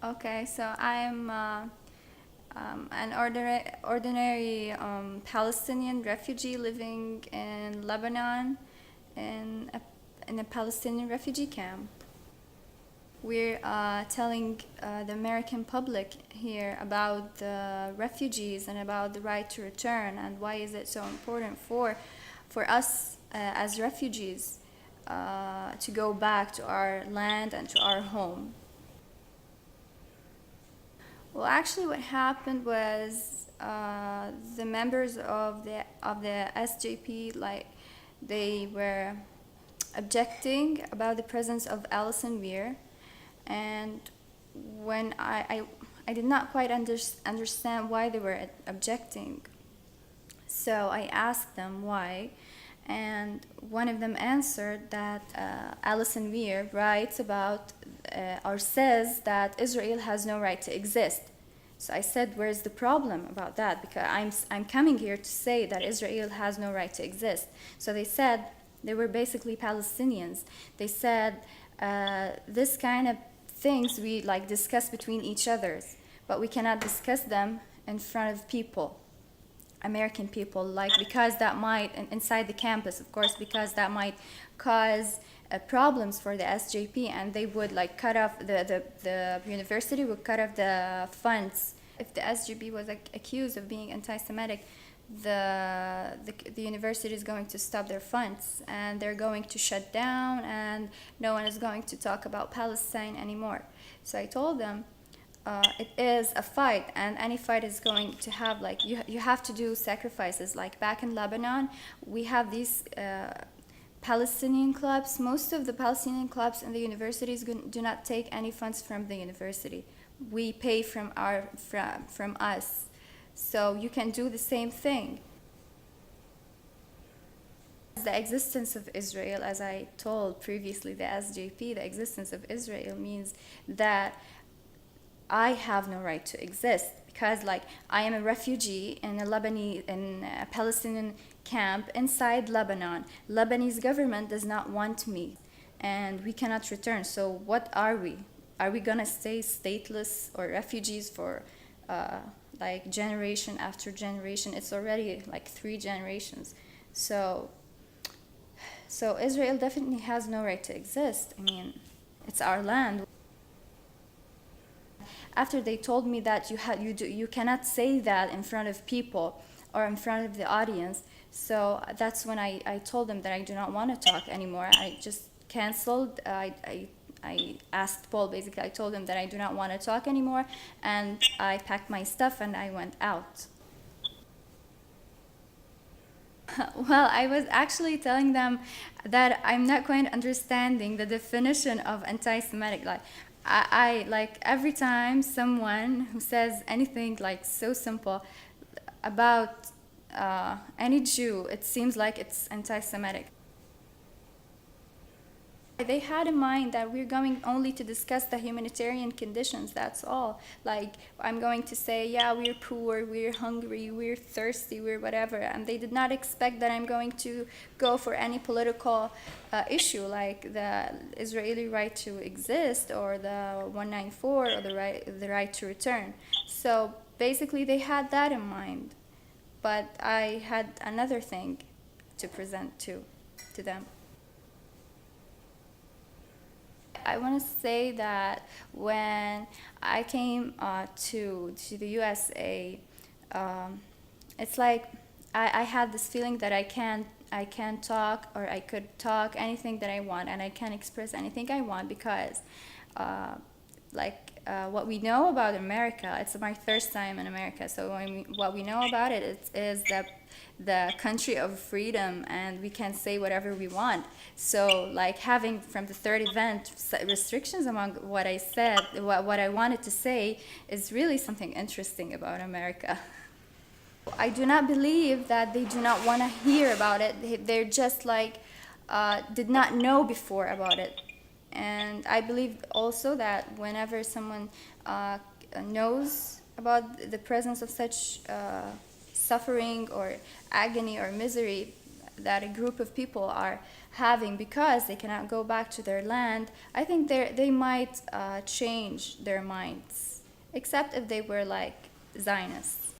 Okay, so I'm an ordinary Palestinian refugee living in Lebanon in a Palestinian refugee camp. We're telling the American public here about the refugees and about the right to return and why is it so important for us as refugees to go back to our land and to our home. Well, actually, what happened was the members of the SJP, like, they were objecting about the presence of Alison Weir, and when I did not quite understand why they were objecting, so I asked them why, and one of them answered that Alison Weir writes about or says that Israel has no right to exist. So I said, where's the problem about that? Because I'm coming here to say that Israel has no right to exist. So they said, they were basically Palestinians. They said, this kind of things we like discuss between each others, but we cannot discuss them in front of people. American people, like, because that might, inside the campus, of course, because that might cause problems for the SJP, and they would like cut off the university would cut off the funds. If the SJP was like accused of being anti-Semitic, the university is going to stop their funds and they're going to shut down, and no one is going to talk about Palestine anymore. So I told them, it is a fight, and any fight is going to have like you have to do sacrifices. Like back in Lebanon, we have these Palestinian clubs. Most of the Palestinian clubs in the universities do not take any funds from the university. We pay from us, so you can do the same thing. The existence of Israel, as I told previously, the SJP, the existence of Israel means that I have no right to exist, because like I am a refugee in a Palestinian camp inside Lebanon. Lebanese government does not want me, and we cannot return. So what are we? Are we gonna stay stateless or refugees for like generation after generation? It's already like 3 generations. So Israel definitely has no right to exist. I mean, it's our land. After they told me that you cannot say that in front of people or in front of the audience, so that's when I told them that I do not want to talk anymore. I just canceled. I asked Paul, basically I told him that I do not want to talk anymore, and I packed my stuff and I went out. Well, I was actually telling them that I'm not quite understanding the definition of anti-Semitic. Like, I like every time someone who says anything like so simple about any Jew, it seems like it's anti-Semitic. They had in mind that we're going only to discuss the humanitarian conditions, that's all. Like, I'm going to say, yeah, we're poor, we're hungry, we're thirsty, we're whatever. And they did not expect that I'm going to go for any political issue, like the Israeli right to exist, or the 194, or the right to return. So basically, they had that in mind. But I had another thing to present to them. I want to say that when I came to the USA, it's like I had this feeling that I can talk, or I could talk anything that I want, and I can express anything I want, because what we know about America, it's my first time in America, so what we know about it is that the country of freedom, and we can say whatever we want. So like having from the third event restrictions among what I said, what I wanted to say, is really something interesting about America. I do not believe that they do not want to hear about it. They're just like did not know before about it. And I believe also that whenever someone knows about the presence of such suffering or agony or misery, that a group of people are having because they cannot go back to their land, I think they might change their minds, except if they were like Zionists.